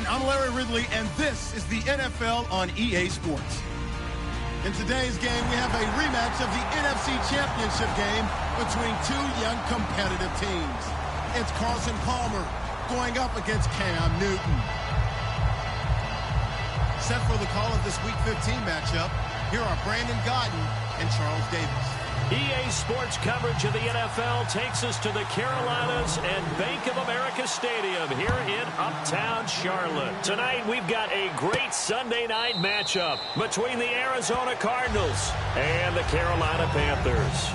everyone, I'm Larry Ridley, and this is the NFL on EA Sports. In today's game, we have a rematch of the NFC Championship game between two young competitive teams. It's Carson Palmer going up against Cam Newton. Set for the call of this Week 15 matchup, here are Brandon Gaudin and Charles Davis. EA Sports coverage of the NFL takes us to the Carolinas and Bank of America Stadium here in Uptown Charlotte. Tonight, we've got a great Sunday night matchup between the Arizona Cardinals and the Carolina Panthers.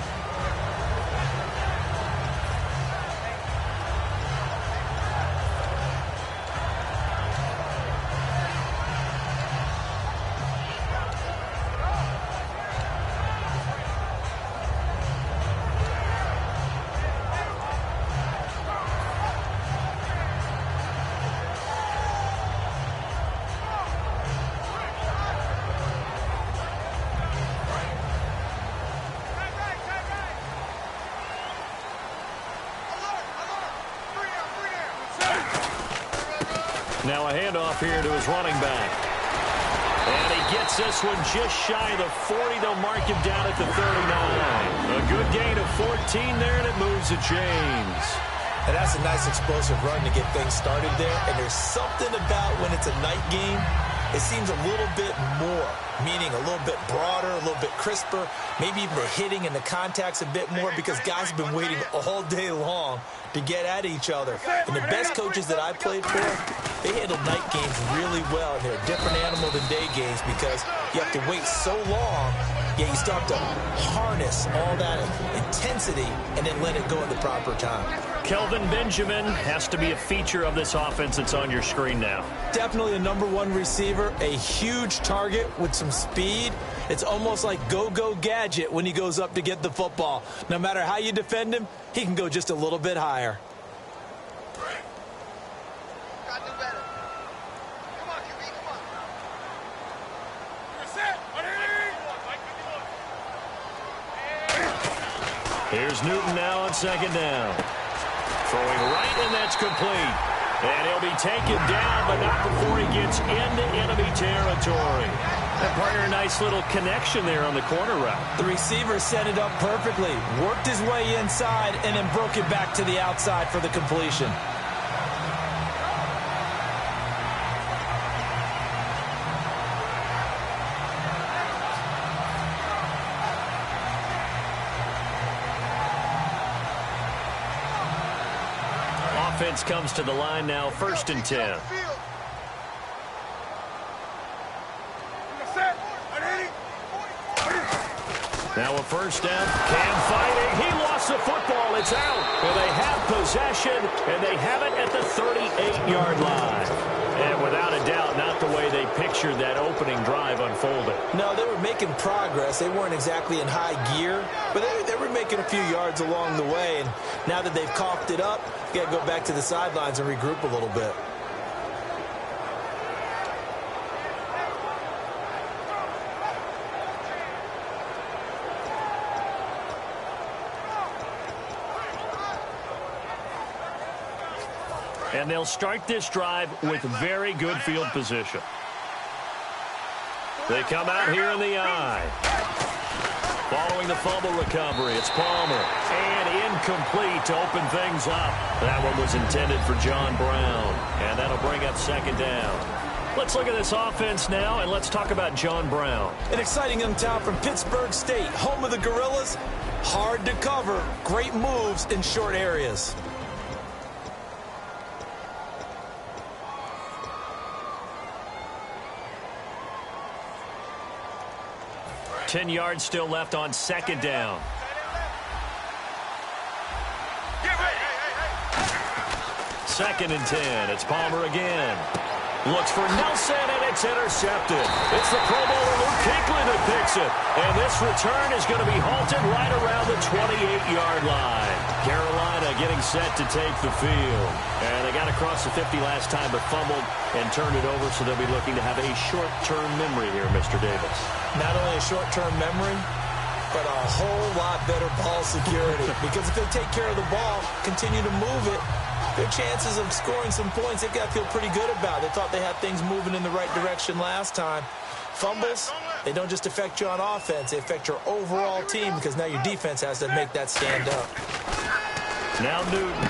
Now a handoff here to his running back. And he gets this one just shy of the 40. They'll mark him down at the 39. A good gain of 14 there, and it moves the chains. And that's a nice explosive run to get things started there. And there's something about when it's a night game, it seems a little bit more, meaning a little bit broader, a little bit crisper, maybe even the hitting and the contacts a bit more because guys have been waiting all day long to get at each other. And the best coaches that I played for, they handle night games really well, and they're a different animal than day games because you have to wait so long, yet you start to harness all that intensity and then let it go at the proper time. Kelvin Benjamin has to be a feature of this offense that's on your screen now. Definitely a #1 receiver, a huge target with some speed. It's almost like go-go gadget when he goes up to get the football. No matter how you defend him, he can go just a little bit higher. Here's Newton now on second down. Throwing right, and that's complete. And he'll be taken down, but not before he gets into enemy territory. That partner, a nice little connection there on the corner route. The receiver set it up perfectly, worked his way inside, and then broke it back to the outside for the completion. Offense comes to the line now, 1st and 10. Now a first down. Cam fighting. He lost the football. It's out. And they have possession, and they have it at the 38-yard line. And without a doubt, not the way they pictured that opening drive unfolding. No, they were making progress. They weren't exactly in high gear, but they were making a few yards along the way. And now that they've coughed it up, you got to go back to the sidelines and regroup a little bit. And they'll start this drive with very good field position. They come out here in the I. Following the fumble recovery, it's Palmer. And incomplete to open things up. That one was intended for John Brown. And that'll bring up second down. Let's look at this offense now, and let's talk about John Brown. An exciting young talent from Pittsburgh State, home of the Gorillas. Hard to cover, great moves in short areas. 10 yards still left on second down. Second and 10. It's Palmer again. Looks for Nelson, and it's intercepted. It's the Pro Bowler Luke Kuechly that picks it. And this return is going to be halted right around the 28-yard line. Carolina getting set to take the field. And they got across the 50 last time, but fumbled and turned it over, so they'll be looking to have a short-term memory here, Mr. Davis. Not only a short-term memory, but a whole lot better ball security. Because if they take care of the ball, continue to move it, their chances of scoring some points, they've got to feel pretty good about. They thought they had things moving in the right direction last time. Fumbles, they don't just affect you on offense. They affect your overall team because now your defense has to make that stand up. Now Newton.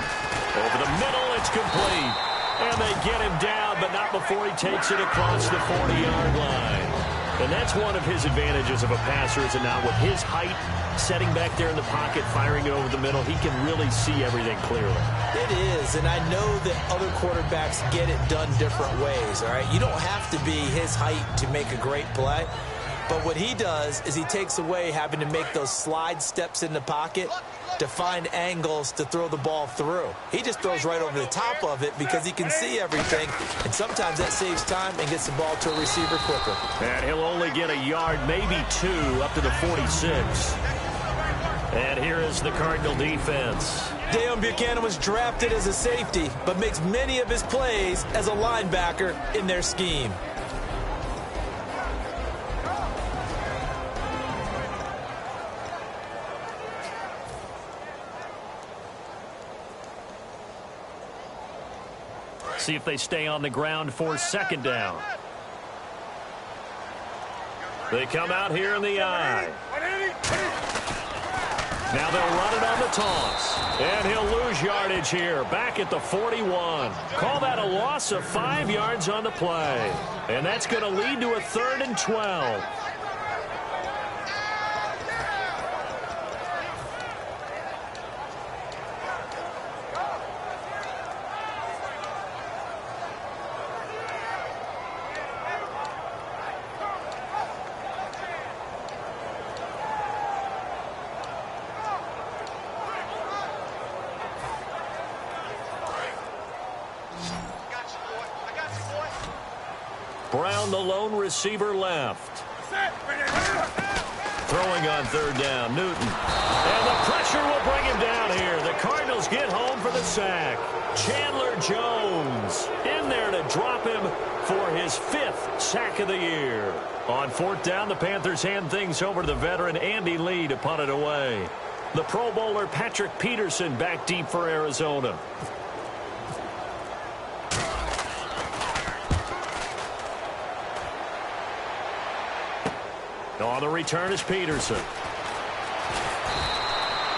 Over the middle, it's complete. And they get him down, but not before he takes it across the 40-yard line. And that's one of his advantages of a passer, is it not? With his height, setting back there in the pocket, firing it over the middle, he can really see everything clearly. It is, and I know that other quarterbacks get it done different ways, all right? You don't have to be his height to make a great play. But what he does is he takes away having to make those slide steps in the pocket to find angles to throw the ball through. He just throws right over the top of it because he can see everything, and sometimes that saves time and gets the ball to a receiver quicker. And he'll only get a yard, maybe two, up to the 46. And here is the Cardinal defense. Deion Buchanan was drafted as a safety, but makes many of his plays as a linebacker in their scheme. See if they stay on the ground for second down. They come out here in the eye. Now they'll run it on the toss. And he'll lose yardage here, back at the 41. Call that a loss of 5 yards on the play. And that's going to lead to a 3rd and 12. Brown, the lone receiver, left. Throwing on 3rd down, Newton. And the pressure will bring him down here. The Cardinals get home for the sack. Chandler Jones in there to drop him for his 5th sack of the year. On 4th down, the Panthers hand things over to the veteran Andy Lee to punt it away. The Pro Bowler Patrick Peterson back deep for Arizona. On the return is Peterson.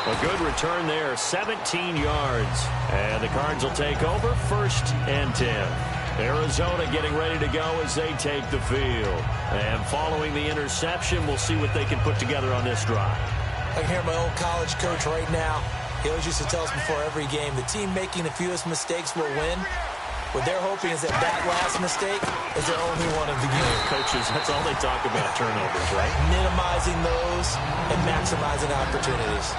A good return there, 17 yards. And the Cards will take over, 1st and 10. Arizona getting ready to go as they take the field. And following the interception, we'll see what they can put together on this drive. I can hear my old college coach right now. He always used to tell us before every game, the team making the fewest mistakes will win. What they're hoping is that last mistake is their only one of the game. Coaches, that's all they talk about, turnovers, right? Minimizing those and maximizing opportunities.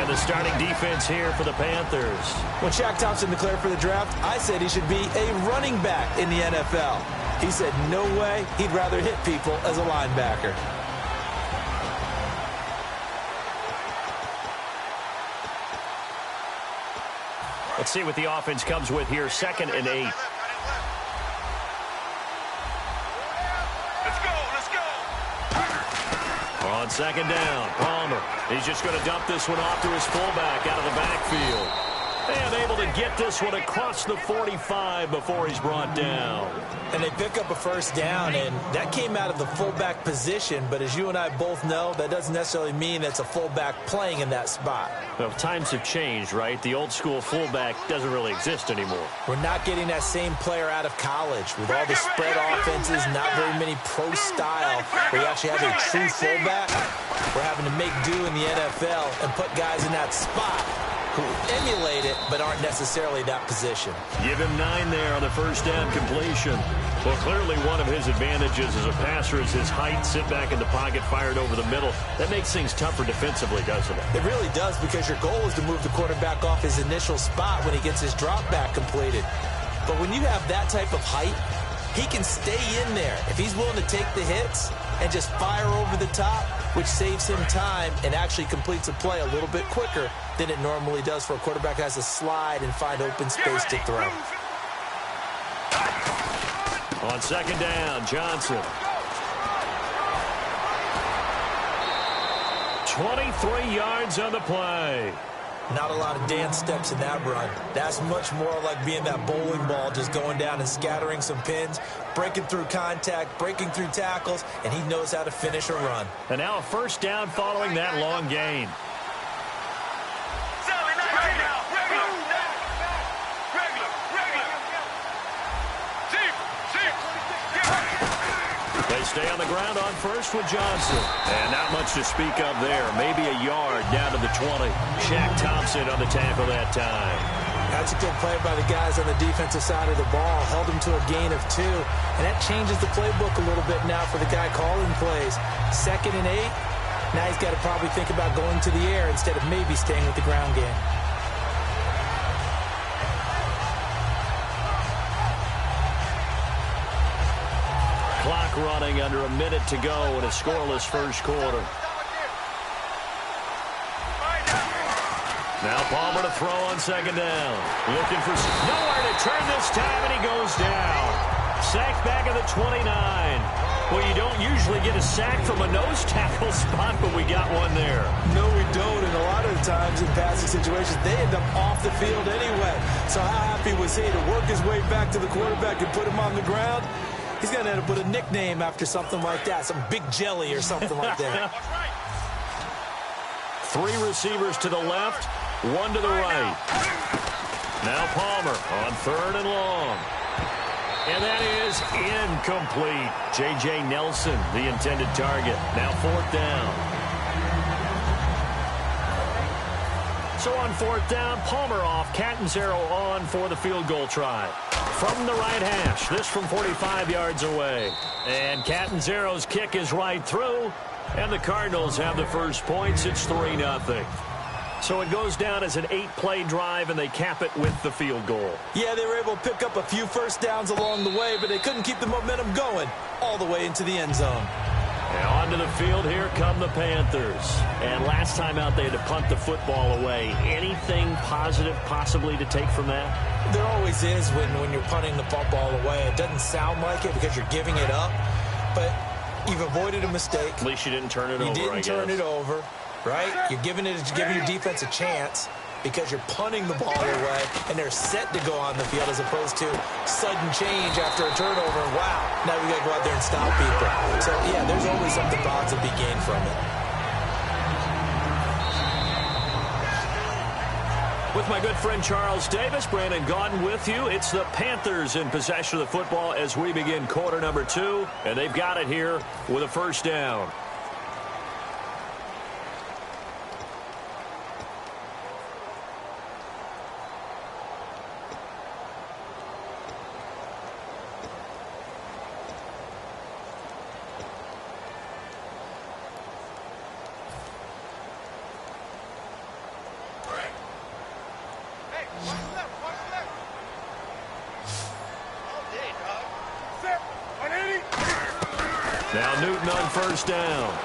And the starting defense here for the Panthers. When Shaq Thompson declared for the draft, I said he should be a running back in the NFL. He said no way, he'd rather hit people as a linebacker. Let's see what the offense comes with here. 2nd and 8. Let's go. On 2nd down, Palmer. He's just going to dump this one off to his fullback out of the backfield. And able to get this one across the 45 before he's brought down. And they pick up a 1st down, and that came out of the fullback position. But as you and I both know, that doesn't necessarily mean it's a fullback playing in that spot. Well, times have changed, right? The old school fullback doesn't really exist anymore. We're not getting that same player out of college. With all the spread offenses, not very many pro style, where you actually have a true fullback. We're having to make do in the NFL and put guys in that spot who emulate it but aren't necessarily that position. Give him 9 there on the 1st down completion. Well, clearly one of his advantages as a passer is his height. Sit back in the pocket, fired over the middle. That makes things tougher defensively, doesn't it? It really does, because your goal is to move the quarterback off his initial spot when he gets his drop back completed. But when you have that type of height, he can stay in there if he's willing to take the hits and just fire over the top, which saves him time and actually completes a play a little bit quicker than it normally does for a quarterback who has to slide and find open space to throw. On 2nd down, Johnson. 23 yards on the play. Not a lot of dance steps in that run. That's much more like being that bowling ball, just going down and scattering some pins, breaking through contact, breaking through tackles, and he knows how to finish a run. And now a first down following that long gain. They stay on the ground on first with Johnson. And not much to speak of there. Maybe a yard down to the 20. Shaq Thompson on the tackle that time. That's a good play by the guys on the defensive side of the ball. Held him to a gain of 2. And that changes the playbook a little bit now for the guy calling plays. 2nd and 8. Now he's got to probably think about going to the air instead of maybe staying with the ground game. Clock running under a minute to go in a scoreless first quarter. Now Palmer to throw on 2nd down. Looking for nowhere to turn this time, and he goes down. Sacked back at the 29. Well, you don't usually get a sack from a nose tackle spot, but we got one there. No, we don't, and a lot of the times in passing situations, they end up off the field anyway. So how happy was he to work his way back to the quarterback and put him on the ground? He's going to end up with a nickname after something like that, some Big Jelly or something like that. 3 receivers to the left, 1 to the right. Now Palmer on 3rd and long. And that is incomplete. J.J. Nelson, the intended target. Now 4th down. So on 4th down, Palmer off, Catanzaro on for the field goal try. From the right hash, this from 45 yards away. And Catanzaro's kick is right through, and the Cardinals have the first points. It's 3-0. So it goes down as an 8-play drive, and they cap it with the field goal. Yeah, they were able to pick up a few first downs along the way, but they couldn't keep the momentum going all the way into the end zone. And onto the field, here come the Panthers. And last time out, they had to punt the football away. Anything positive possibly to take from that? There always is when you're punting the football away. It doesn't sound like it because you're giving it up, but you've avoided a mistake. At least you didn't turn it over, You didn't turn it over, right? You're giving your defense a chance because you're punting the ball away, and they're set to go on the field as opposed to sudden change after a turnover. And wow, now we got to go out there and stop people. So, yeah, there's always something positive to be gained from it. With my good friend Charles Davis, Brandon Gaudin with you. It's the Panthers in possession of the football as we begin quarter number 2, and they've got it here with a first down. Now Newton on first down.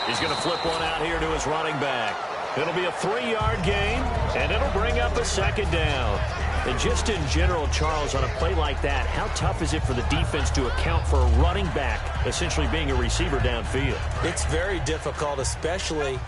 He's going to flip one out here to his running back. It'll be a 3-yard gain, and it'll bring up a 2nd down. And just in general, Charles, on a play like that, how tough is it for the defense to account for a running back essentially being a receiver downfield? It's very difficult, especially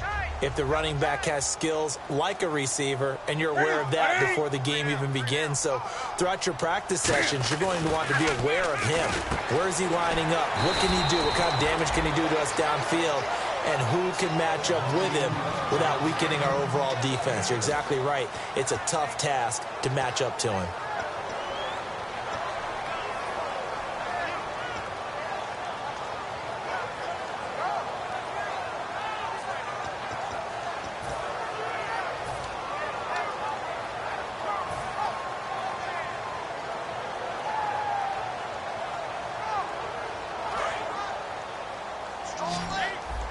if the running back has skills like a receiver, and you're aware of that before the game even begins. So throughout your practice sessions, you're going to want to be aware of him. Where is he lining up? What can he do? What kind of damage can he do to us downfield? And who can match up with him without weakening our overall defense? You're exactly right. It's a tough task to match up to him.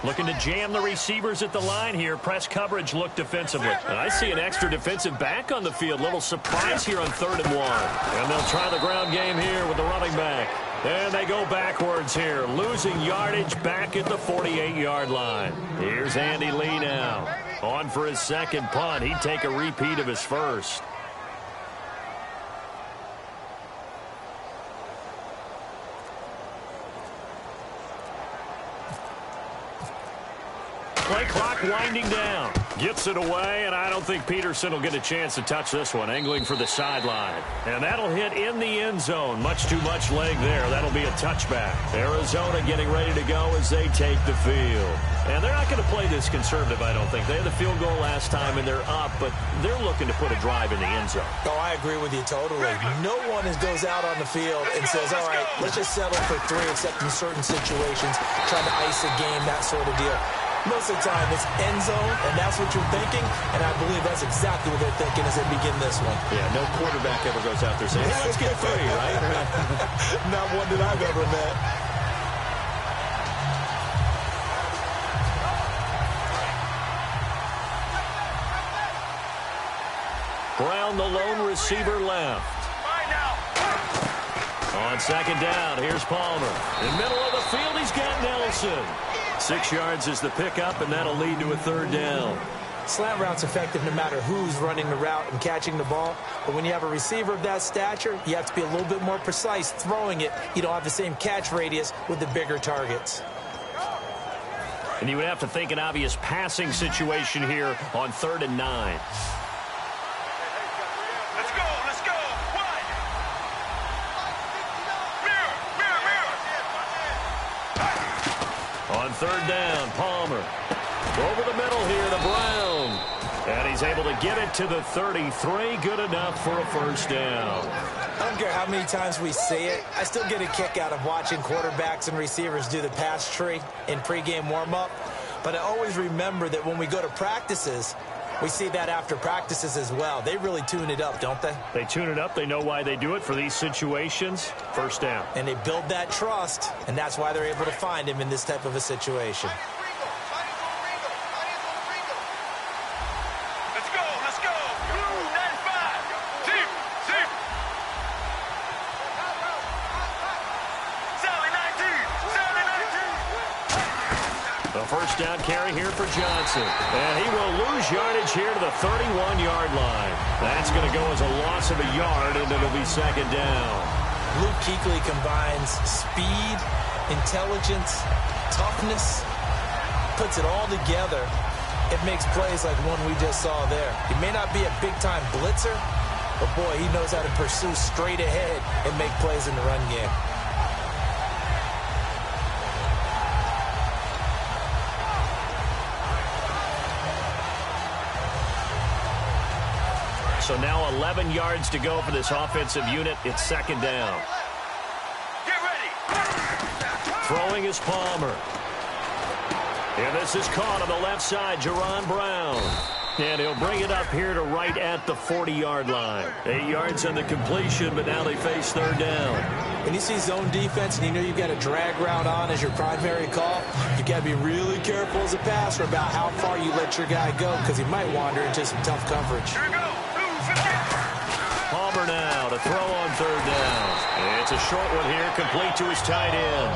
Looking to jam the receivers at the line here. Press coverage look defensively. And I see an extra defensive back on the field. Little surprise here on 3rd and 1. And they'll try the ground game here with the running back. And they go backwards here. Losing yardage back at the 48-yard line. Here's Andy Lee now. On for his 2nd punt. He'd take a repeat of his first. Play clock winding down. Gets it away, and I don't think Peterson will get a chance to touch this one, angling for the sideline. And that'll hit in the end zone. Much too much leg there. That'll be a touchback. Arizona getting ready to go as they take the field. And they're not going to play this conservative, I don't think. They had the field goal last time, and they're up, but they're looking to put a drive in the end zone. Oh, I agree with you totally. No one goes out on the field and says, all right, let's just settle for 3, except in certain situations, trying to ice a game, that sort of deal. Most of the time, it's end zone, and that's what you're thinking, and I believe that's exactly what they're thinking as they begin this one. Yeah, no quarterback ever goes out there saying, hey, let's get 3, right? Not one that I've ever met. Brown, the lone receiver, left. On second down, here's Palmer. In middle of the field, he's got Nelson. 6 yards is the pickup, and that'll lead to a 3rd down. Slant route's effective no matter who's running the route and catching the ball. But when you have a receiver of that stature, you have to be a little bit more precise throwing it. You don't have the same catch radius with the bigger targets. And you would have to think an obvious passing situation here on 3rd and 9. On 3rd down, Palmer. Over the middle here to Brown. And he's able to get it to the 33. Good enough for a 1st down. I don't care how many times we see it. I still get a kick out of watching quarterbacks and receivers do the pass tree in pregame warm-up. But I always remember that when we go to practices, we see that after practices as well. They really tune it up, don't they? They tune it up. They know why they do it for these situations. 1st down. And they build that trust, and that's why they're able to find him in this type of a situation. Let's go. 95. Zip. Sally 19. The 1st down carry here for Johnson. And he will lose yardage here to the 31-yard line. That's going to go as a loss of a yard, and it'll be 2nd down. Luke Kuechly combines speed, intelligence, toughness, puts it all together. It makes plays like one we just saw there. He may not be a big-time blitzer, but, boy, he knows how to pursue straight ahead and make plays in the run game. So now 11 yards to go for this offensive unit. It's 2nd down. Get ready. Throwing is Palmer. And this is caught on the left side, Jerron Brown. And he'll bring it up here to right at the 40-yard line. 8 yards on the completion, but now they face 3rd down. When you see zone defense and you know you've got a drag route on as your primary call, you've got to be really careful as a passer about how far you let your guy go, because he might wander into some tough coverage. Here we go. Palmer now to throw on 3rd down. And it's a short one here, complete to his tight end.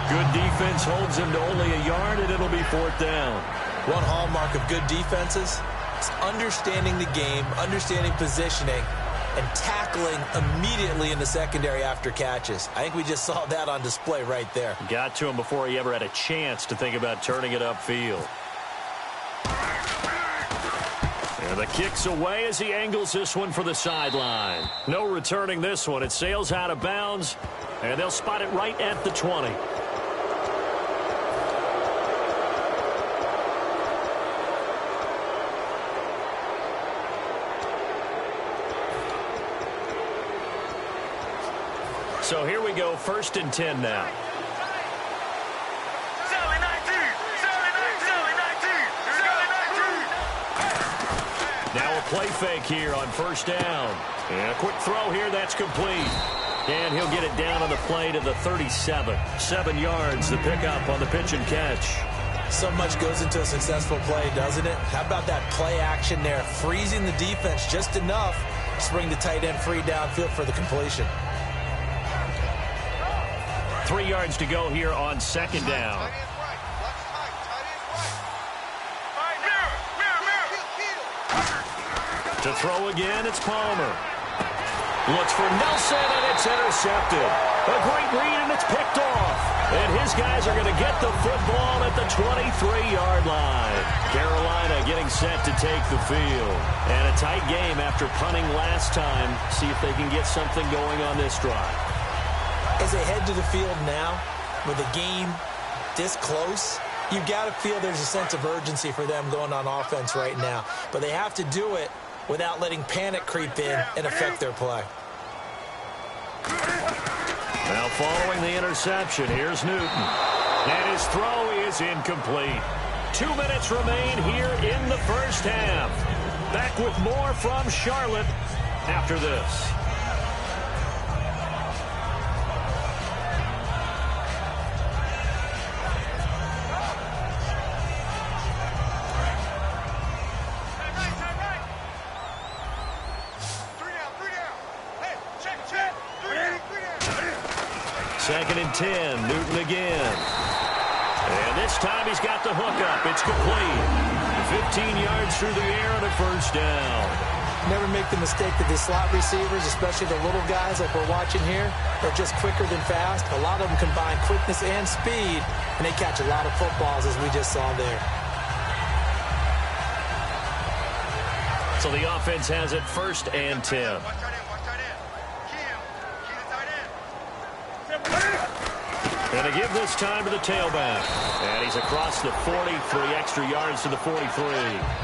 Good defense holds him to only a yard, and it'll be 4th down. One hallmark of good defenses is understanding the game, understanding positioning, and tackling immediately in the secondary after catches. I think we just saw that on display right there. Got to him before he ever had a chance to think about turning it upfield. And the kick's away as he angles this one for the sideline. No returning this one. It sails out of bounds, and they'll spot it right at the 20. So here we go, 1st and 10 now. Sally 19. Now a play fake here on 1st down. And a quick throw here, that's complete. And he'll get it down on the play to the 37. 7 yards, the pickup on the pitch and catch. So much goes into a successful play, doesn't it? How about that play action there, freezing the defense just enough to bring the tight end free downfield for the completion. 3 yards to go here on 2nd down. To throw again, it's Palmer. Looks for Nelson, and it's intercepted. A great read, and it's picked off. And his guys are going to get the football at the 23-yard line. Carolina getting set to take the field. And a tight game after punting last time. See if they can get something going on this drive. As they head to the field now, with the game this close, you've got to feel there's a sense of urgency for them going on offense right now. But they have to do it without letting panic creep in and affect their play. Now following the interception, here's Newton. And his throw is incomplete. 2 minutes remain here in the first half. Back with more from Charlotte after this. Second and 10, Newton again. And this time he's got the hook up. It's complete. 15 yards through the air and a first down. Never make the mistake that the slot receivers, especially the little guys like we're watching here, are just quicker than fast. A lot of them combine quickness and speed, and they catch a lot of footballs, as we just saw there. So the offense has it first and 10. And to give this time to the tailback. And he's across the 40, 3 extra yards to the 43.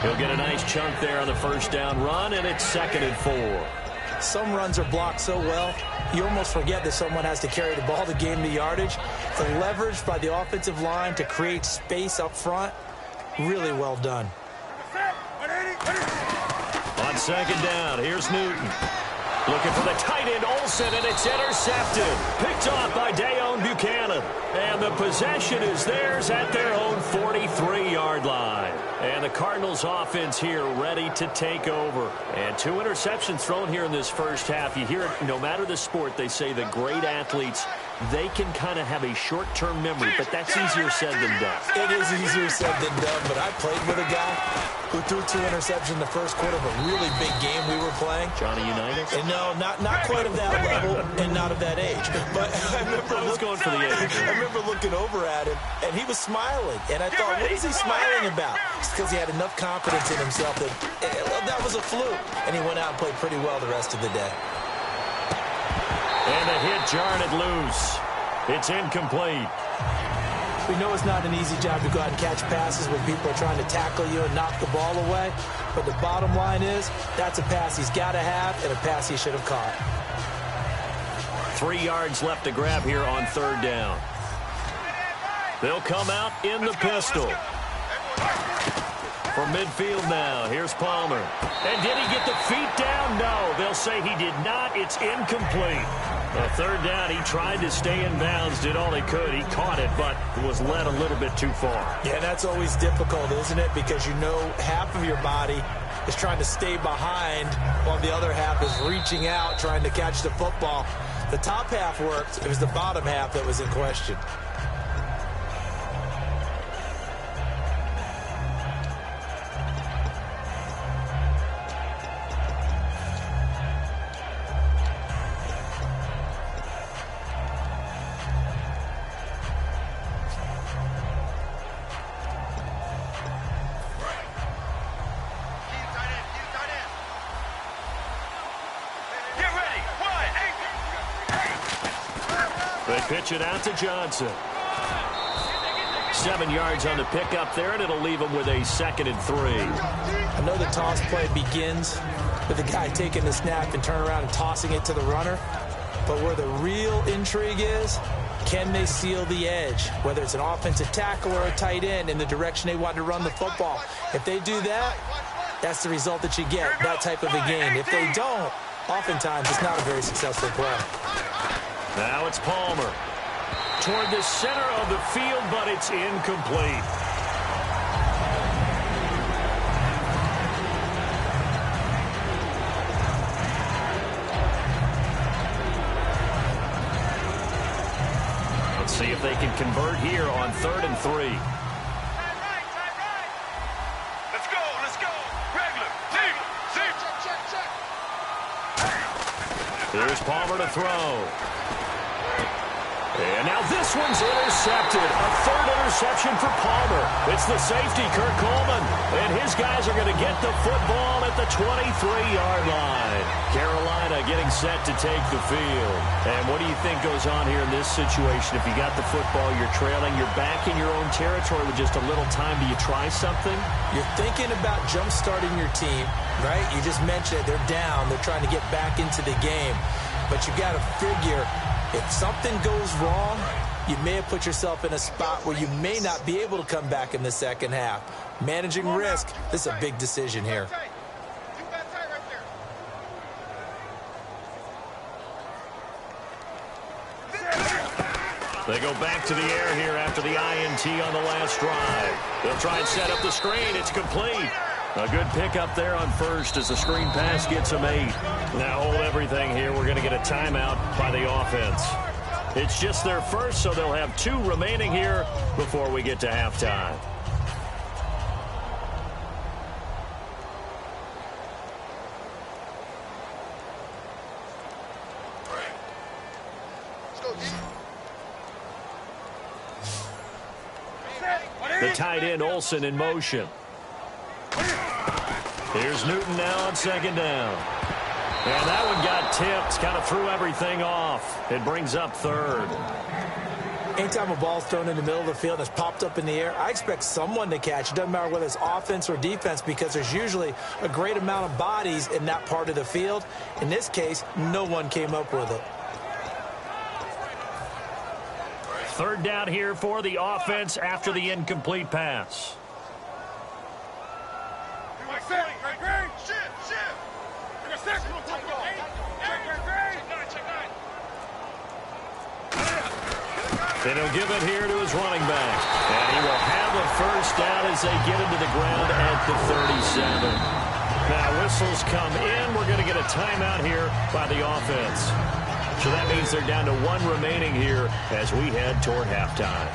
He'll get a nice chunk there on the first down run, and it's 2nd and 4. Some runs are blocked so well, you almost forget that someone has to carry the ball to gain the yardage. The leverage by the offensive line to create space up front, really well done. On second down, here's Newton. Looking for the tight end, Olsen, and it's intercepted. Picked off by Dayon Buchanan. And the possession is theirs at their own 43-yard line. And the Cardinals offense here ready to take over. And 2 interceptions thrown here in this first half. You hear it, no matter the sport, they say the great athletes, they can kind of have a short-term memory, but that's easier said than done. It is easier said than done, but I played with a guy who threw 2 interceptions in the first quarter of a really big game we were playing. Johnny Unitas? And no, not quite of that level and not of that age. But I remember going for the age. I remember looking over at him, and he was smiling. And I thought, what is he smiling about? It's because he had enough confidence in himself that that was a fluke. And he went out and played pretty well the rest of the day. And the hit jarred it loose. It's incomplete. We know it's not an easy job to go out and catch passes when people are trying to tackle you and knock the ball away. But the bottom line is, that's a pass he's got to have and a pass he should have caught. 3 yards left to grab here on third down. They'll come out in the pistol. From midfield now, here's Palmer. And did he get the feet down? No, they'll say he did not. It's incomplete. A third down, he tried to stay in bounds, did all he could. He caught it, but was led a little bit too far. Yeah, that's always difficult, isn't it? Because you know half of your body is trying to stay behind while the other half is reaching out, trying to catch the football. The top half worked. It was the bottom half that was in question. Pitch it out to Johnson. 7 yards on the pickup there, and it'll leave him with a 2nd and 3. I know the toss play begins with the guy taking the snap and turn around and tossing it to the runner. But where the real intrigue is, can they seal the edge? Whether it's an offensive tackle or a tight end in the direction they want to run the football. If they do that, that's the result that you get, that type of a game. If they don't, oftentimes it's not a very successful play. Now it's Palmer. Toward the center of the field, but it's incomplete. Let's see if they can convert here on 3rd and 3. Let's go, let's go. Regular, team, check. Here's Palmer to throw. And now this one's intercepted. A 3rd interception for Palmer. It's the safety, Kirk Coleman. And his these guys are going to get the football at the 23-yard line. Carolina getting set to take the field. And what do you think goes on here in this situation? If you got the football, you're trailing, you're back in your own territory with just a little time. Do you try something? You're thinking about jump-starting your team, right? You just mentioned it. They're down. They're trying to get back into the game. But you got to figure, if something goes wrong, you may have put yourself in a spot where you may not be able to come back in the second half. Managing risk, this is a big decision here. They go back to the air here after the INT on the last drive. They'll try and set up the screen. It's complete. A good pickup there on first as the screen pass gets them 8. Now hold everything here. We're going to get a timeout by the offense. It's just their first, so they'll have 2 remaining here before we get to halftime. The tight end, Olsen, in motion. Here's Newton now on second down. And that one got tipped, kind of threw everything off. It brings up third. Anytime a ball's thrown in the middle of the field and it's popped up in the air, I expect someone to catch. It doesn't matter whether it's offense or defense because there's usually a great amount of bodies in that part of the field. In this case, no one came up with it. Third down here for the offense after the incomplete pass. And he'll give it here to his running back. And he will have a first down as they get into the ground at the 37. Now whistles come in. We're going to get a timeout here by the offense. So that means they're down to 1 remaining here as we head toward halftime.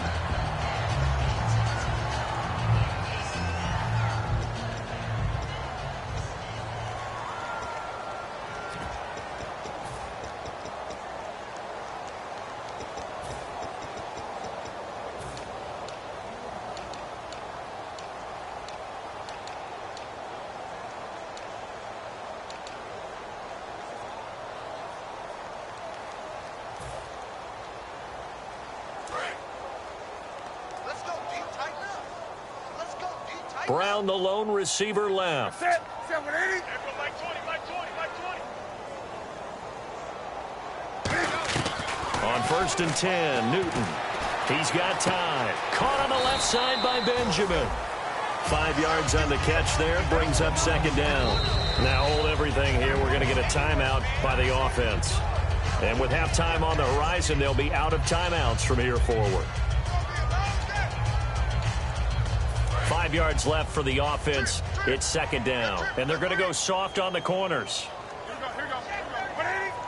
Brown, the lone receiver, left. Set 180. Like 20. On first and 10, Newton. He's got time. Caught on the left side by Benjamin. 5 yards on the catch there. Brings up second down. Now hold everything here. We're going to get a timeout by the offense. And with halftime on the horizon, they'll be out of timeouts from here forward. 5 yards left for the offense. It's second down. And they're going to go soft on the corners.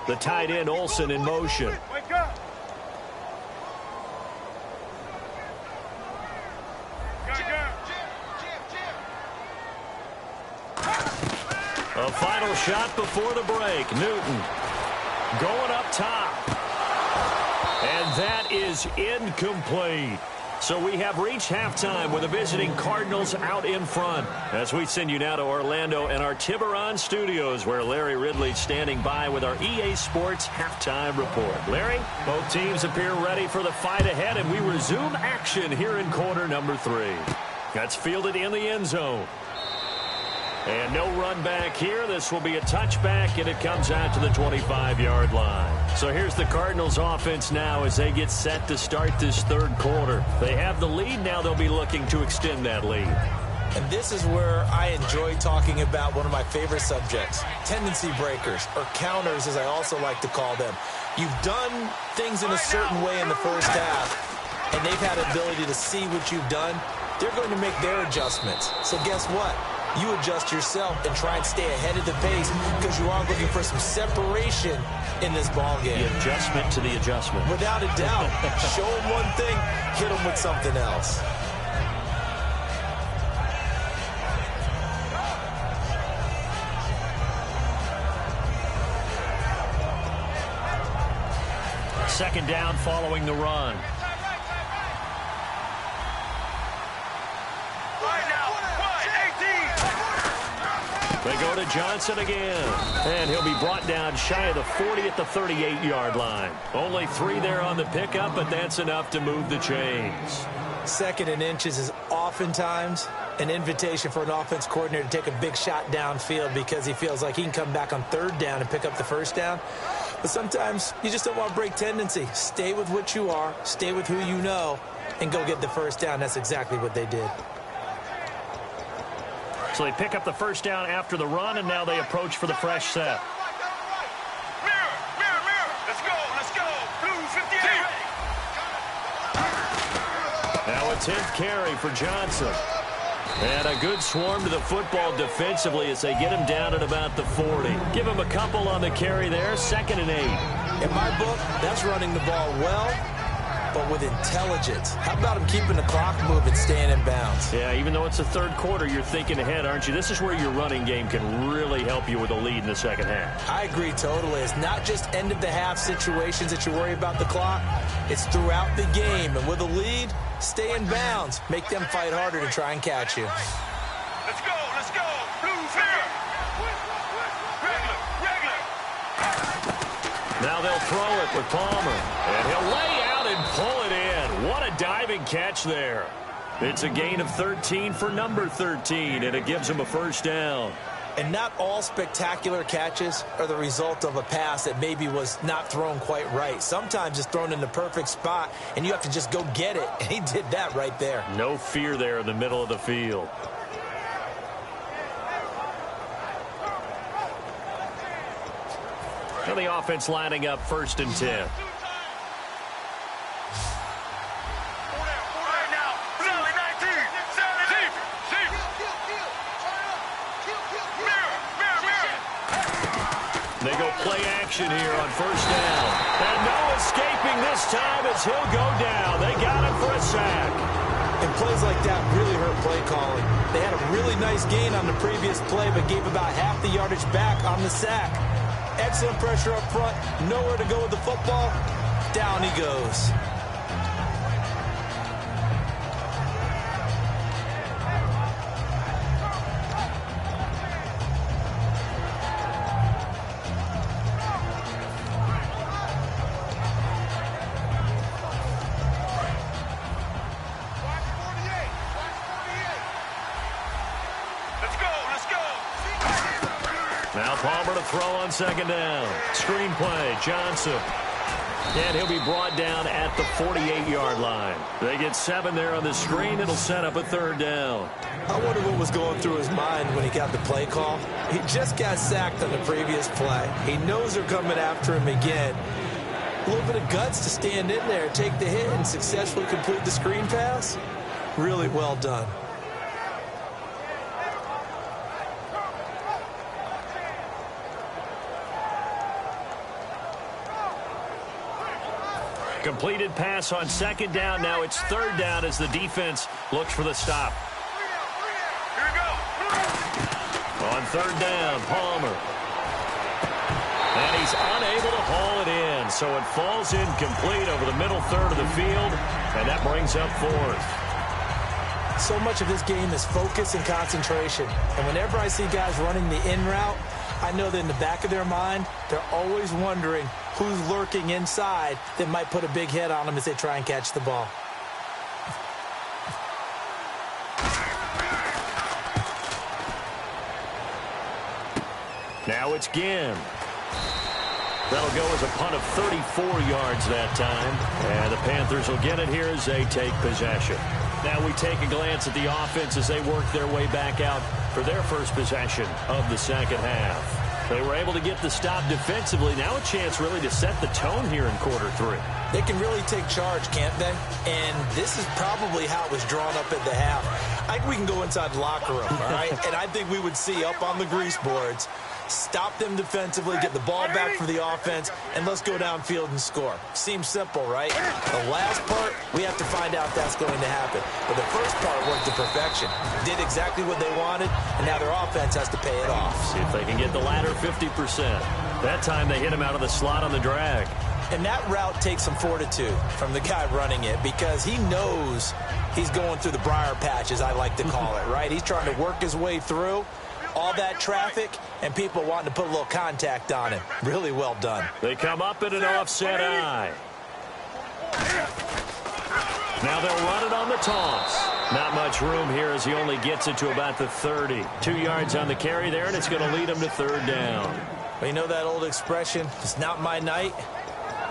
The tight end, Olsen, in motion. A final shot before the break. Newton going up top. And that is incomplete. So we have reached halftime with the visiting Cardinals out in front. As we send you now to Orlando and our Tiburon studios, where Larry Ridley's standing by with our EA Sports halftime report. Larry, both teams appear ready for the fight ahead, and we resume action here in quarter number 3. That's fielded in the end zone. And no run back here. This will be a touchback, and it comes out to the 25-yard line. So here's the Cardinals offense now as they get set to start this third quarter. They have the lead. Now they'll be looking to extend that lead. And this is where I enjoy talking about one of my favorite subjects, tendency breakers, or counters as I also like to call them. You've done things in a certain way in the first half, and they've had the ability to see what you've done. They're going to make their adjustments. So guess what? You adjust yourself and try and stay ahead of the pace because you are looking for some separation in this ball game. The adjustment to the adjustment. Without a doubt. Show them one thing, hit them with something else. Second down following the run. Right now, 1-18. They go to Johnson again. And he'll be brought down shy of the 40 at the 38-yard line. Only 3 there on the pickup, but that's enough to move the chains. 2nd and inches is oftentimes an invitation for an offense coordinator to take a big shot downfield because he feels like he can come back on 3rd down and pick up the 1st down. But sometimes you just don't want to break tendency. Stay with what you are, stay with who you know, and go get the 1st down. That's exactly what they did. So they pick up the 1st down after the run, and now they approach for the fresh set. Mirror, mirror, mirror. Let's go, let's go. Blue 58. Now a 10th carry for Johnson. And a good swarm to the football defensively as they get him down at about the 40. Give him a couple on the carry there, 2nd and 8. In my book, that's running the ball well, but with intelligence. How about him keeping the clock moving, staying in bounds? Yeah, even though it's the 3rd quarter, you're thinking ahead, aren't you? This is where your running game can really help you with a lead in the 2nd half. I agree totally. It's not just end-of-the-half situations that you worry about the clock. It's throughout the game. And with a lead, stay in bounds. Make them fight harder to try and catch you. Let's go, let's go. Blue fair. Regular. Now they'll throw it with Palmer. And he'll lay out and pull it in. What a diving catch there. It's a gain of 13 for number 13, and it gives him a 1st down. And not all spectacular catches are the result of a pass that maybe was not thrown quite right. Sometimes it's thrown in the perfect spot, and you have to just go get it. And he did that right there. No fear there in the middle of the field. Now the offense lining up 1st and 10. They go play action here on 1st down. And no escaping this time as he'll go down. They got him for a sack. And plays like that really hurt play calling. They had a really nice gain on the previous play, but gave about half the yardage back on the sack. Excellent pressure up front. Nowhere to go with the football. Down he goes. Now Palmer to throw on 2nd down. Screen play, Johnson. And he'll be brought down at the 48-yard line. They get 7 there on the screen. It'll set up a 3rd down. I wonder what was going through his mind when he got the play call. He just got sacked on the previous play. He knows they're coming after him again. A little bit of guts to stand in there, take the hit, and successfully complete the screen pass. Really well done. Completed pass on 2nd down. Now it's 3rd down as the defense looks for the stop. Here we go. On 3rd down, Palmer. And he's unable to haul it in, so it falls incomplete over the middle 3rd of the field, and that brings up 4th. So much of this game is focus and concentration. And whenever I see guys running the in route, I know that in the back of their mind, they're always wondering who's lurking inside that might put a big hit on them as they try and catch the ball. Now it's Ginn. That'll go as a punt of 34 yards that time. And the Panthers will get it here as they take possession. Now we take a glance at the offense as they work their way back out for their first possession of the 2nd half. They were able to get the stop defensively. Now a chance really to set the tone here in quarter 3. They can really take charge, can't they? And this is probably how it was drawn up at the half. I think we can go inside the locker room, all right? And I think we would see up on the grease boards, stop them defensively, get the ball back for the offense, and let's go downfield and score. Seems simple, right? The last part, we have to find out if that's going to happen. But the first part worked to perfection. Did exactly what they wanted, and now their offense has to pay it off. See if they can get the latter 50%. That time they hit him out of the slot on the drag. And that route takes some fortitude from the guy running it because he knows he's going through the briar patch, as I like to call it, right? He's trying to work his way through. all that traffic, and people wanting to put a little contact on him. Really well done. They come up in an offset eye. Now they'll run it on the toss. Not much room here as he only gets it to about the 30. 2 yards on the carry there, and it's going to lead him to third down. Well, you know that old expression, it's not my night?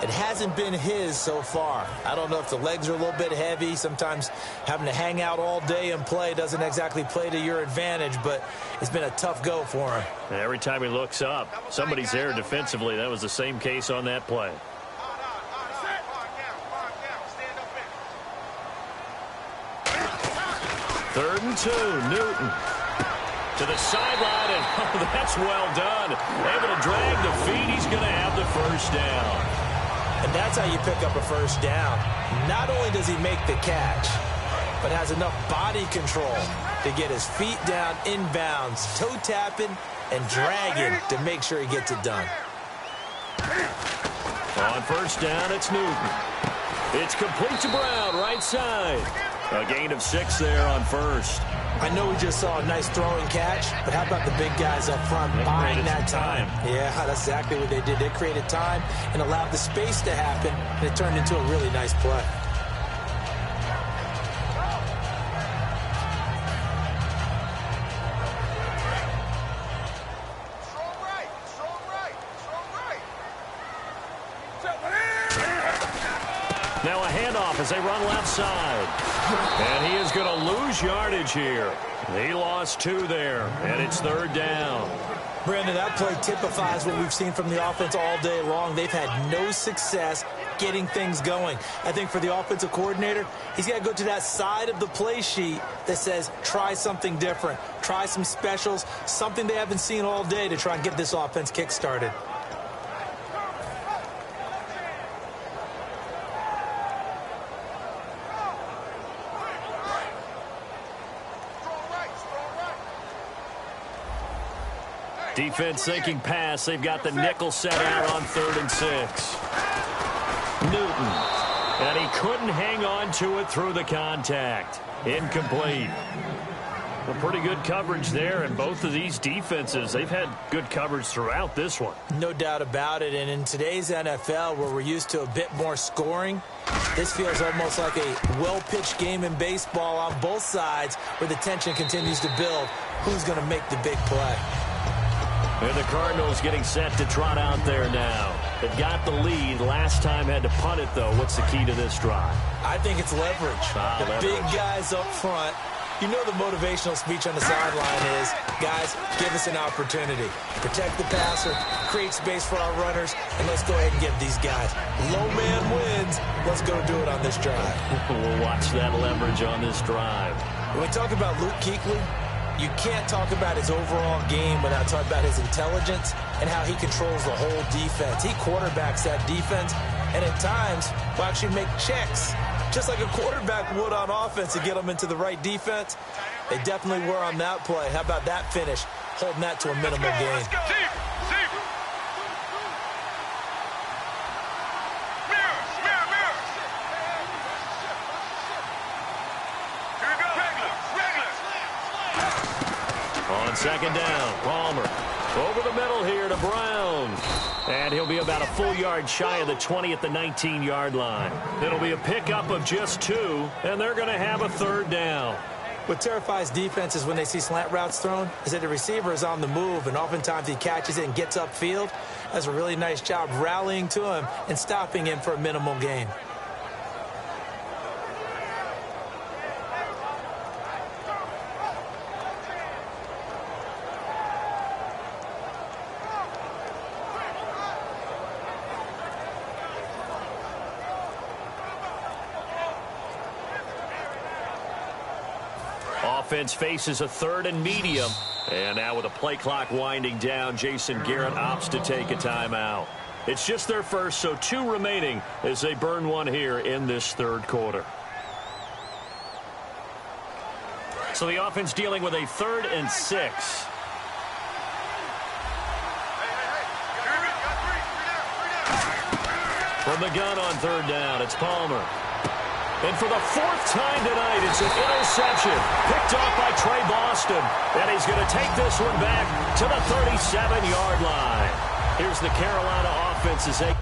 It hasn't been his so far. I don't know if the legs are a little bit heavy. Sometimes having to hang out all day and play doesn't exactly play to your advantage, but it's been a tough go for him. Every time he looks up, somebody's there defensively. That was the same case on that play. Third and 2, Newton. To the sideline, and that's well done. Able to drag the feet. He's going to have the first down. And that's how you pick up a first down. Not only does he make the catch, but has enough body control to get his feet down inbounds, toe tapping and dragging to make sure he gets it done. On first down, it's Newton. It's complete to Brown, right side. A gain of 6 there on first. I know we just saw a nice throwing catch, but how about the big guys up front buying that time? Yeah, that's exactly what they did. They created time and allowed the space to happen, and it turned into a really nice play. Now a handoff as they run left side. And he is going to lose yardage here. He lost 2 there, and it's third down. Brandon, that play typifies what we've seen from the offense all day long. They've had no success getting things going. I think for the offensive coordinator, he's got to go to that side of the play sheet that says try something different, try some specials, something they haven't seen all day to try and get this offense kick-started. Defense sinking pass. They've got the nickel set out on 3rd and 6. Newton. And he couldn't hang on to it through the contact. Incomplete. Well, pretty good coverage there, and both of these defenses, they've had good coverage throughout this one. No doubt about it, and in today's NFL, where we're used to a bit more scoring, this feels almost like a well-pitched game in baseball on both sides, where the tension continues to build. Who's going to make the big play? And the Cardinals getting set to trot out there now. They've got the lead. Last time had to punt it, though. What's the key to this drive? I think it's leverage. The big guys up front. You know the motivational speech on the sideline is, guys, give us an opportunity. Protect the passer, create space for our runners, and let's go ahead and give these guys. Low man wins. Let's go do it on this drive. We'll watch that leverage on this drive. When we talk about Luke Kuechly, you can't talk about his overall game without talking about his intelligence and how he controls the whole defense. He quarterbacks that defense, and at times will actually make checks, just like a quarterback would on offense to get them into the right defense. They definitely were on that play. How about that finish, holding that to a minimal gain? On second down, Palmer over the middle here to Brown. And he'll be about a full yard shy of the 20 at the 19-yard line. It'll be a pickup of just 2, and they're going to have a third down. What terrifies defenses when they see slant routes thrown is that the receiver is on the move, and oftentimes he catches it and gets upfield. Does a really nice job rallying to him and stopping him for a minimal gain. Offense faces a 3rd and medium. And now with a play clock winding down, Jason Garrett opts to take a timeout. It's just their first, so 2 remaining as they burn one here in this 3rd quarter. So the offense dealing with a 3rd and 6. From the gun on 3rd down, it's Palmer. And for the fourth time tonight, it's an interception picked off by Trey Boston. And he's going to take this one back to the 37-yard line. Here's the Carolina offense as they...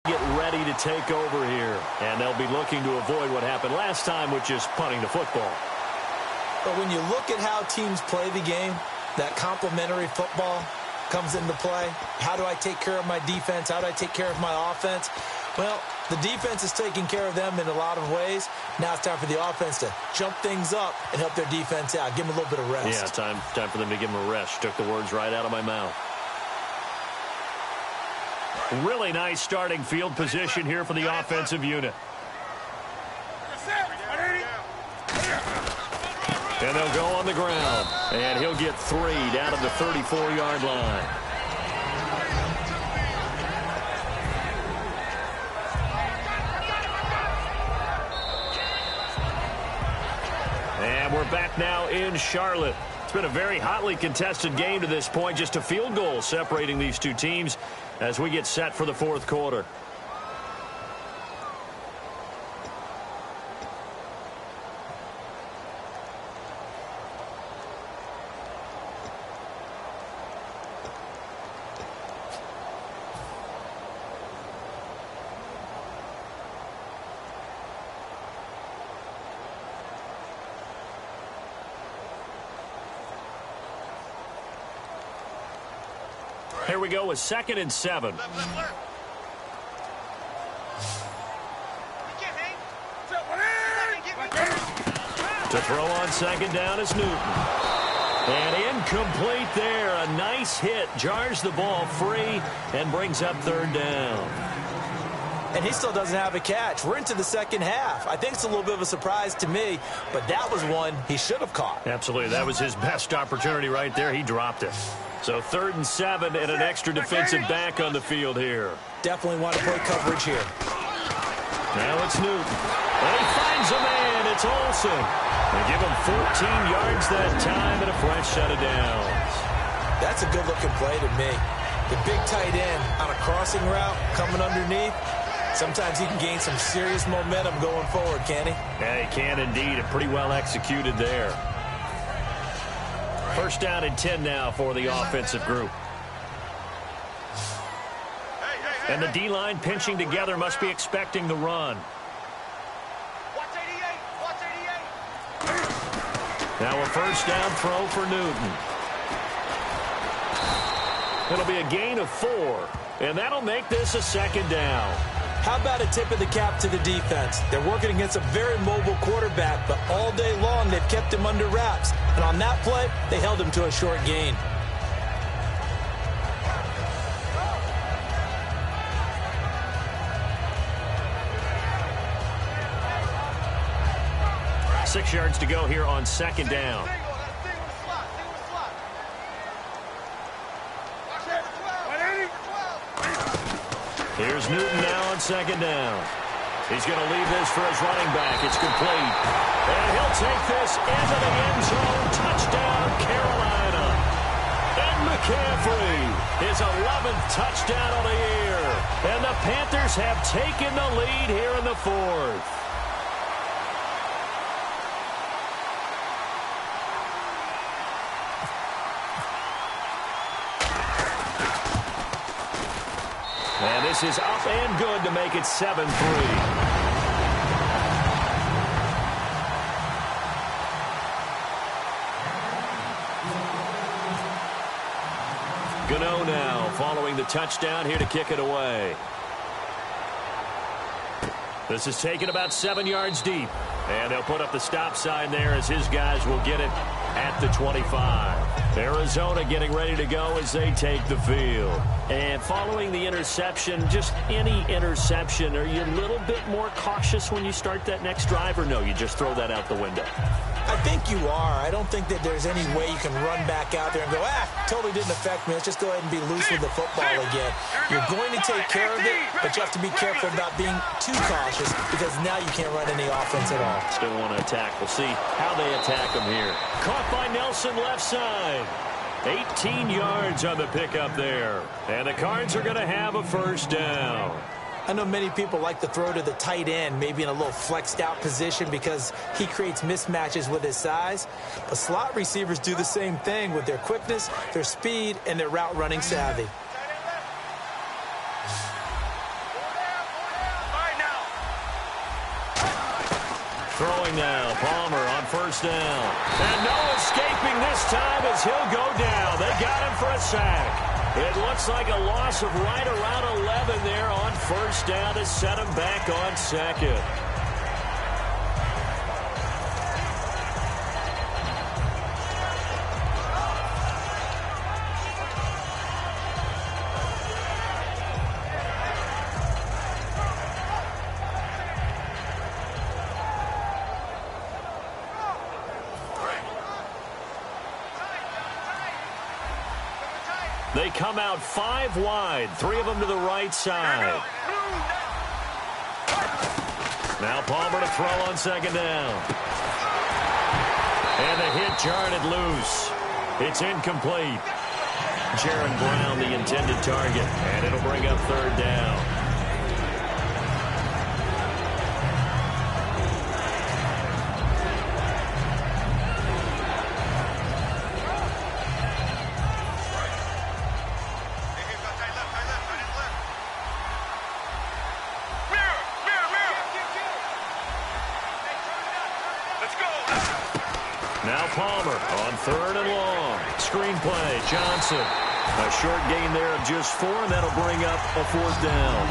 get ready to take over here. And they'll be looking to avoid what happened last time, which is punting the football. But when you look at how teams play the game, that complementary football comes into play. How do I take care of my defense? How do I take care of my offense? Well, the defense is taking care of them in a lot of ways. Now it's time for the offense to jump things up and help their defense out. Give them a little bit of rest. Yeah, time for them to give them a rest. Took the words right out of my mouth. Really nice starting field position here for the offensive unit. And they'll go on the ground. And he'll get 3 down to the 34-yard line. And we're back now in Charlotte. It's been a very hotly contested game to this point. Just a field goal separating these two teams as we get set for the fourth quarter. here we go with 2nd and 7. Left, left, left. To throw on 2nd down is Newton. And incomplete there. A nice hit. Jars the ball free and brings up 3rd down. And he still doesn't have a catch. We're into the second half. I think it's a little bit of a surprise to me, but that was one he should have caught. Absolutely. That was his best opportunity right there. He dropped it. So 3rd and 7 and an extra defensive back on the field here. Definitely want to play coverage here. Now it's Newton. And he finds a man. It's Olsen. They give him 14 yards that time and a fresh set of downs. That's a good-looking play to me. The big tight end on a crossing route coming underneath. Sometimes he can gain some serious momentum going forward, can't he? Yeah, he can indeed, and pretty well executed there. 1st down and 10 now for the offensive group. And the D-line pinching together, must be expecting the run. Watch 88. Watch 88. Now a 1st down throw for Newton. It'll be a gain of 4, and that'll make this a 2nd down. How about a tip of the cap to the defense? They're working against a very mobile quarterback, but all day long they've kept him under wraps. And on that play, they held him to a short gain. Six yards to go here on 2nd down. Here's Newton now on 2nd down. He's going to leave this for his running back. It's complete. And he'll take this into the end zone. Touchdown, Carolina. Ed McCaffrey, his 11th touchdown of the year. And the Panthers have taken the lead here in the 4th. And this is up and good to make it 7-3. Gano now following the touchdown here to kick it away. This is taken about 7 yards deep. And they'll put up the stop sign there as his guys will get it at the 25. Arizona getting ready to go as they take the field. And following the interception, just any interception, are you a little bit more cautious when you start that next drive, or no, you just throw that out the window? I think you are. I don't think that there's any way you can run back out there and go, totally didn't affect me. Let's just go ahead and be loose with the football again. You're going to take care of it, but you have to be careful about being too cautious because now you can't run any offense at all. Still want to attack. We'll see how they attack them here. Caught by Nelson left side. 18 yards on the pickup there. And the Cards are going to have a 1st down. I know many people like to throw to the tight end, maybe in a little flexed out position because he creates mismatches with his size. But slot receivers do the same thing with their quickness, their speed, and their route running savvy. Throwing now, Palmer on 1st down. And no escaping this time as he'll go down. They got him for a sack. It looks like a loss of right around 11 there on 1st down to set him back on 2nd. They come out 5 wide, 3 of them to the right side. Now Palmer to throw on 2nd down. And the hit jarred it loose. It's incomplete. Jaron Brown, the intended target, and it'll bring up 3rd down. Now Palmer on 3rd and long. Screen play, Johnson. A short gain there of just 4, and that'll bring up a 4th down.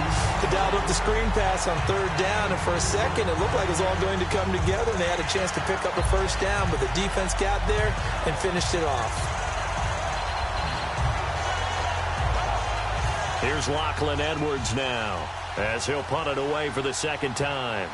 They dialed up the screen pass on 3rd down, and for a second it looked like it was all going to come together, and they had a chance to pick up a 1st down, but the defense got there and finished it off. Here's Lachlan Edwards now, as he'll punt it away for the 2nd time.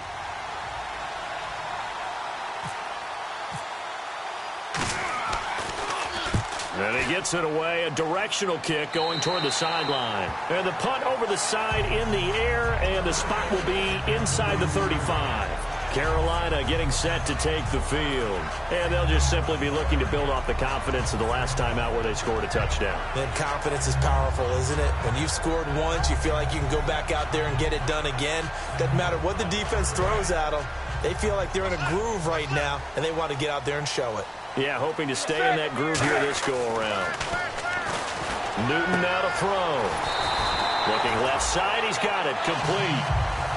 And he gets it away, a directional kick going toward the sideline. And the punt over the side in the air, and the spot will be inside the 35. Carolina getting set to take the field. And they'll just simply be looking to build off the confidence of the last time out where they scored a touchdown. And confidence is powerful, isn't it? When you've scored once, you feel like you can go back out there and get it done again. Doesn't matter what the defense throws at them. They feel like they're in a groove right now, and they want to get out there and show it. Yeah, hoping to stay in that groove here this go-around. Newton now to throw. Looking left side, he's got it, complete.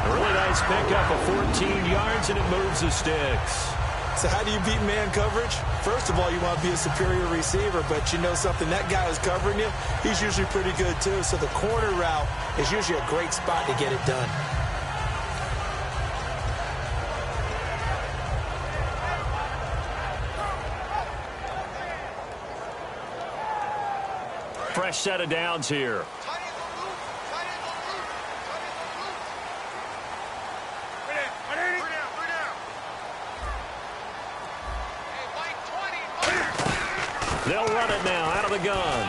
A really nice pickup of 14 yards, and it moves the sticks. So how do you beat man coverage? First of all, you want to be a superior receiver, but you know something, that guy who's covering you, he's usually pretty good too. So the corner route is usually a great spot to get it done. Fresh set of downs here. They'll run it now out of the gun.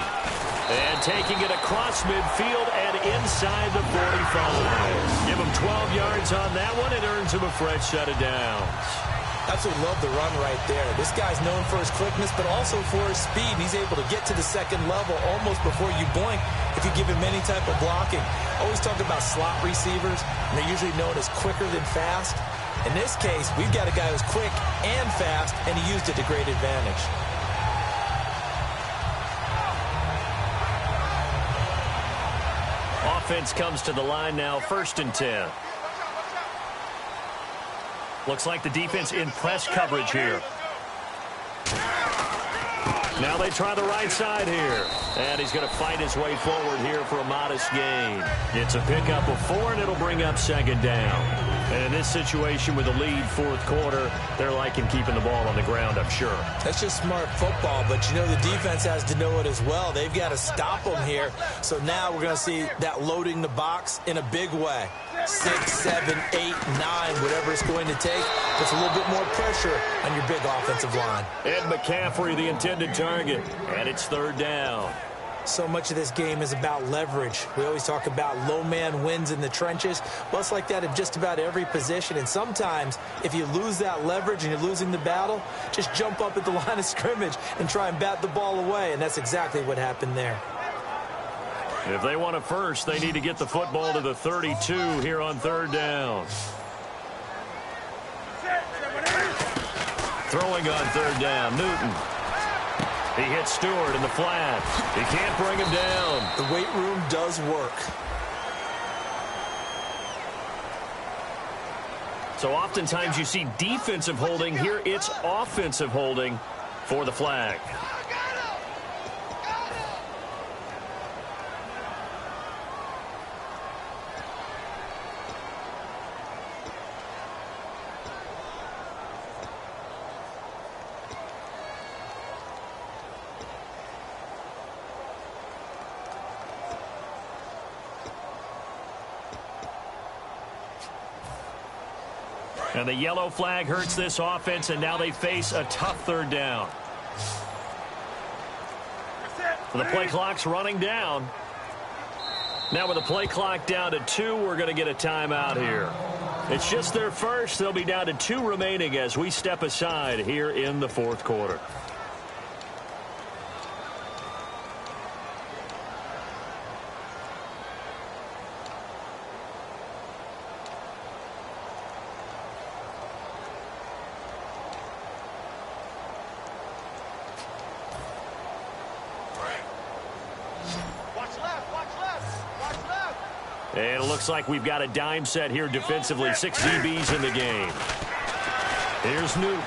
And taking it across midfield and inside the 45. Give him 12 yards on that one. It earns him a fresh set of downs. Absolutely love the run right there. This guy's known for his quickness, but also for his speed. He's able to get to the 2nd level almost before you blink if you give him any type of blocking. Always talk about slot receivers, and they're usually known as quicker than fast. In this case, we've got a guy who's quick and fast, and he used it to great advantage. Offense comes to the line now, 1st and 10. Looks like the defense in press coverage here. Now they try the right side here. And he's going to fight his way forward here for a modest gain. It's a pickup of 4, and it'll bring up 2nd down. And in this situation with the lead 4th quarter, they're liking keeping the ball on the ground, I'm sure. That's just smart football, but you know the defense has to know it as well. They've got to stop them here. So now we're going to see that loading the box in a big way. 6, 7, 8, 9, whatever it's going to take. Puts a little bit more pressure on your big offensive line. Ed McCaffrey, the intended target, and it's 3rd down. So much of this game is about leverage. We always talk about low man wins in the trenches. Well, it's like that in just about every position. And sometimes, if you lose that leverage and you're losing the battle, just jump up at the line of scrimmage and try and bat the ball away. And that's exactly what happened there. If they want a first, they need to get the football to the 32 here on 3rd down. Throwing on 3rd down, Newton. He hits Stewart in the flat. He can't bring him down. The weight room does work. So oftentimes you see defensive holding. Here it's offensive holding for the flag. And the yellow flag hurts this offense, and now they face a tough 3rd down. The play clock's running down. Now with the play clock down to 2, we're going to get a timeout here. It's just their first. They'll be down to 2 remaining as we step aside here in the 4th quarter. And it looks like we've got a dime set here defensively. 6 DBs in the game. Here's Newton.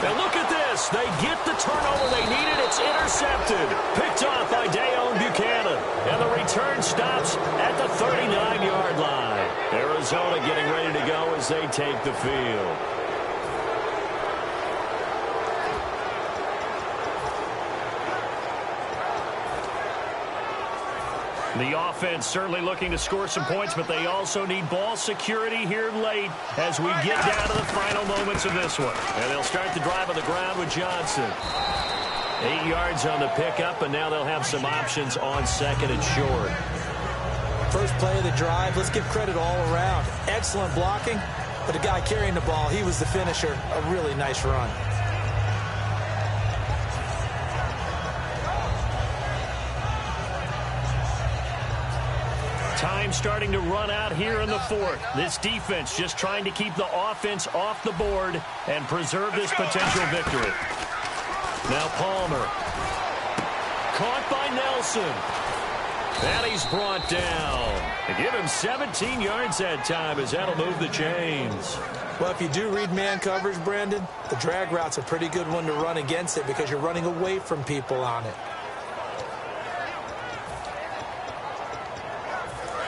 And look at this. this. They get the turnover they needed. It's intercepted. Picked off by Dayon Buchanan. And the return stops at the 39-yard line. Arizona getting ready to go as they take the field. The offense certainly looking to score some points, but they also need ball security here late as we get down to the final moments of this one. And they'll start the drive on the ground with Johnson. 8 yards on the pickup, and now they'll have some options on second and short. First play of the drive, let's give credit all around. Excellent blocking, but the guy carrying the ball, he was the finisher. A really nice run. Time starting to run out here in the fourth. This defense just trying to keep the offense off the board and preserve this potential victory. Now Palmer. Caught by Nelson. And he's brought down. They give him 17 yards that time as that'll move the chains. Well, if you do read man coverage, Brandon, the drag route's a pretty good one to run against it because you're running away from people on it.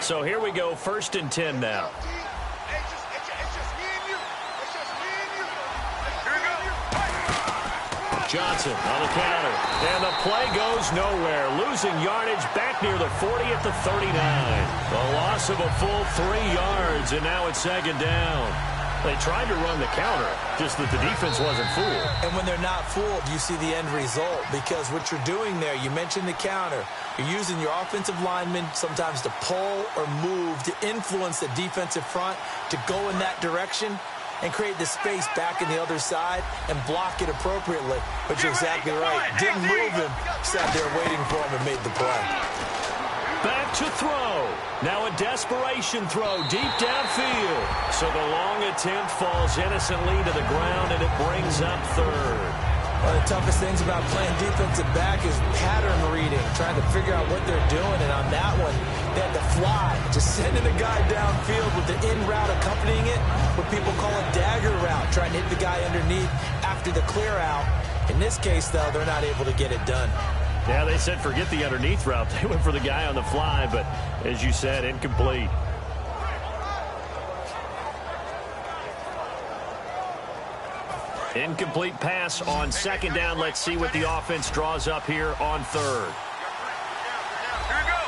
So here we go, 1st and 10 now. Johnson on the counter. And the play goes nowhere. Losing yardage back near the 40 at the 39. A loss of a full 3 yards, and now it's 2nd down. They tried to run the counter, just that the defense wasn't fooled. And when they're not fooled, you see the end result. Because what you're doing there, you mentioned the counter. You're using your offensive linemen sometimes to pull or move to influence the defensive front to go in that direction and create the space back in the other side and block it appropriately. But you're exactly right. Didn't move him, sat there waiting for him and made the play. Back to throw. Now a desperation throw deep downfield. So the long attempt falls innocently to the ground, and it brings up 3rd. One of the toughest things about playing defensive back is pattern reading, trying to figure out what they're doing. And on that one, they had to fly, just sending the guy downfield with the in route accompanying it, what people call a dagger route, trying to hit the guy underneath after the clear out. In this case, though, they're not able to get it done. Yeah, they said forget the underneath route. They went for the guy on the fly, but as you said, incomplete. Incomplete pass on 2nd down. Let's see what the offense draws up here on 3rd. Here we go.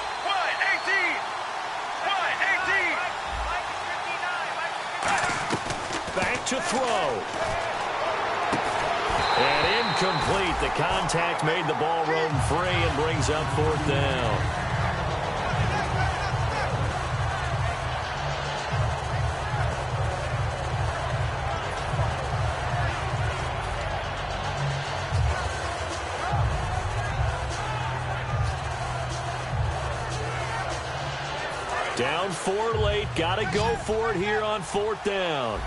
1-18. Back to throw. And incomplete. The contact made the ball roam free and brings up 4th down. Down 4 late. Got to go for it here on 4th down.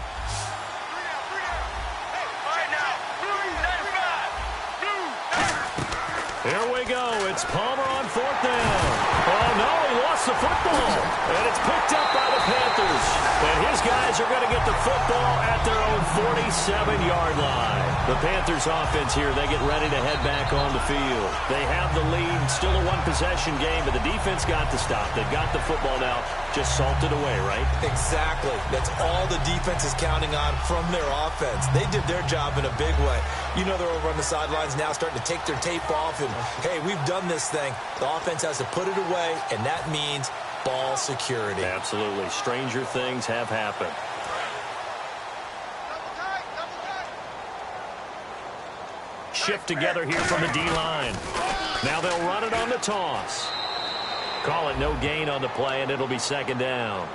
Here we go. It's Palmer on 4th down. Oh, no, he lost the football. And it's picked up by the Panthers. And his guys are going to get the football at their own 47-yard line. The Panthers offense here, they get ready to head back on the field. They have the lead, still a one-possession game, but the defense got to stop. They've got the football now, just salted away, right? Exactly. That's all the defense is counting on from their offense. They did their job in a big way. You know they're over on the sidelines now starting to take their tape off and, hey, we've done this thing. The offense has to put it away, and that means ball security. Absolutely. Stranger things have happened. Shift together here from the D-line. Now they'll run it on the toss. Call it no gain on the play, and it'll be 2nd down.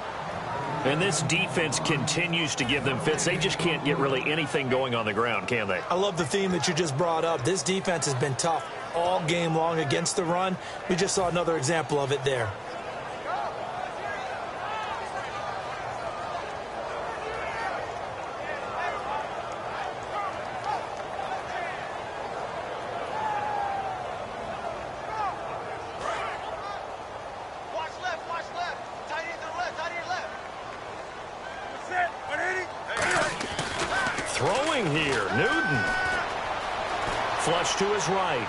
And this defense continues to give them fits. They just can't get really anything going on the ground, can they? I love the theme that you just brought up. This defense has been tough all game long against the run. We just saw another example of it there. Flush to his right.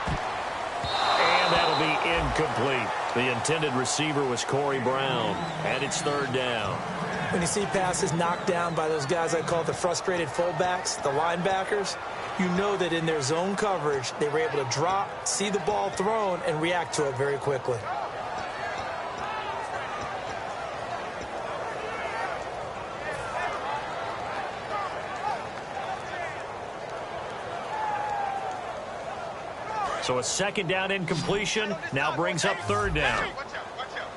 And that'll be incomplete. The intended receiver was Corey Brown, and it's third down. When you see passes knocked down by those guys I call the frustrated fullbacks, the linebackers, you know that in their zone coverage, they were able to drop, see the ball thrown, and react to it very quickly. So a second down incompletion now brings up third down.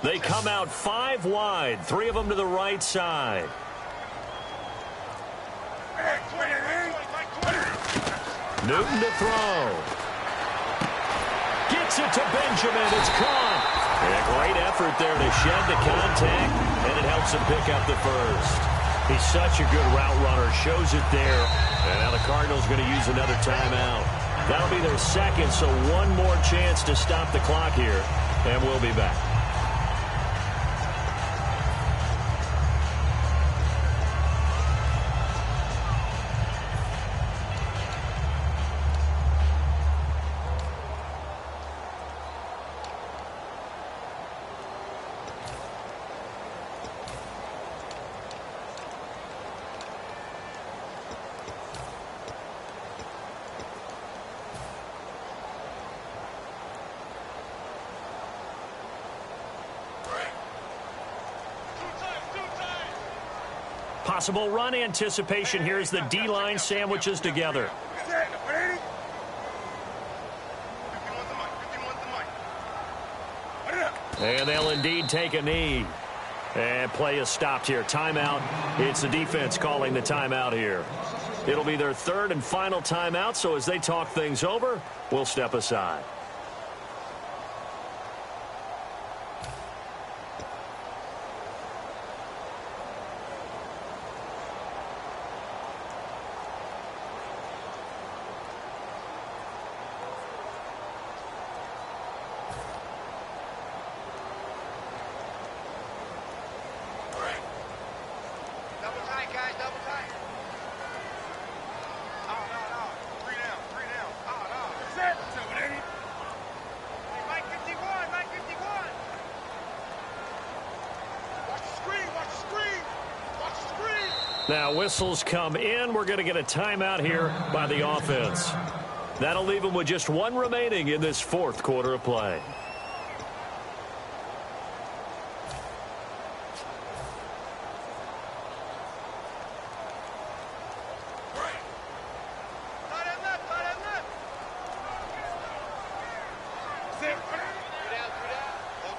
They come out 5 wide, 3 of them to the right side. Newton to throw. Gets it to Benjamin. It's caught. And a great effort there to shed the contact, and it helps him pick up the first. He's such a good route runner. Shows it there. And now the Cardinals going to use another timeout. That'll be their second, so one more chance to stop the clock here, and we'll be back. Possible run anticipation here as the D-line sandwiches together. And they'll indeed take a knee. And play is stopped here. Timeout. It's the defense calling the timeout here. It'll be their third and final timeout, so as they talk things over, we'll step aside. Now whistles come in. We're going to get a timeout here by the offense. That'll leave them with just one remaining in this fourth quarter of play.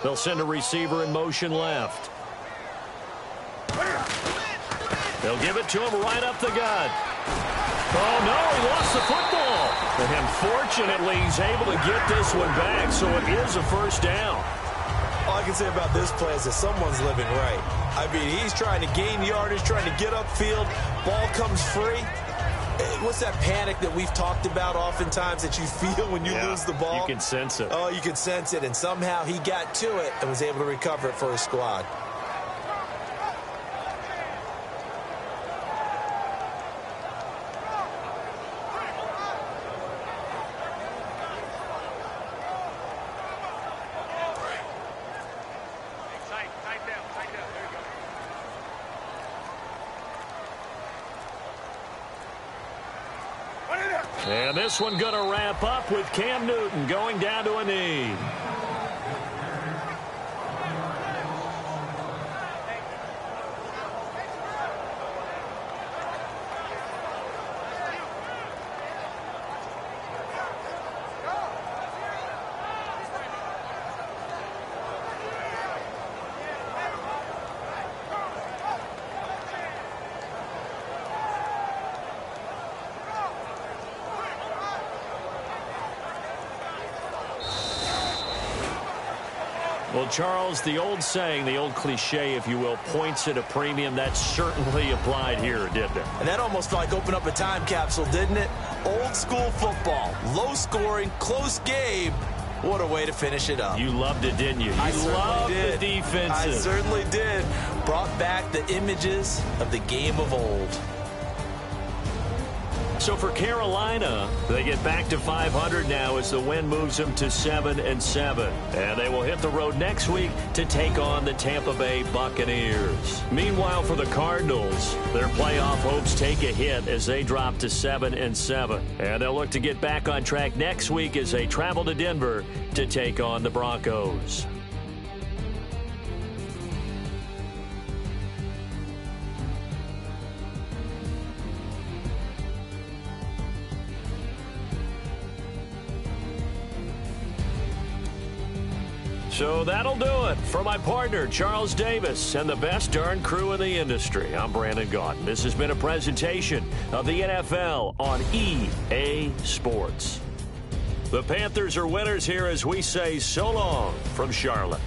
They'll send a receiver in motion left. They'll give it to him right up the gut. Oh, no, he lost the football. And fortunately, he's able to get this one back, so it is a first down. All I can say about this play is that someone's living right. I mean, he's trying to gain yardage, trying to get upfield. Ball comes free. What's that panic that we've talked about oftentimes that you feel when you lose the ball? You can sense it. Oh, you can sense it, and somehow he got to it and was able to recover it for his squad. And this one going to wrap up with Cam Newton going down to a knee. Well, Charles, the old saying, the old cliche, if you will, points at a premium. That certainly applied here, didn't it? And that almost felt like opened up a time capsule, didn't it? Old school football, low scoring, close game. What a way to finish it up. You loved it, didn't you? You loved the defenses. I certainly did. Brought back the images of the game of old. So for Carolina, they get back to 500 now as the win moves them to 7-7. And they will hit the road next week to take on the Tampa Bay Buccaneers. Meanwhile, for the Cardinals, their playoff hopes take a hit as they drop to 7-7. And they'll look to get back on track next week as they travel to Denver to take on the Broncos. So that'll do it. For my partner, Charles Davis, and the best darn crew in the industry, I'm Brandon Gaudin. This has been a presentation of the NFL on EA Sports. The Panthers are winners here as we say so long from Charlotte.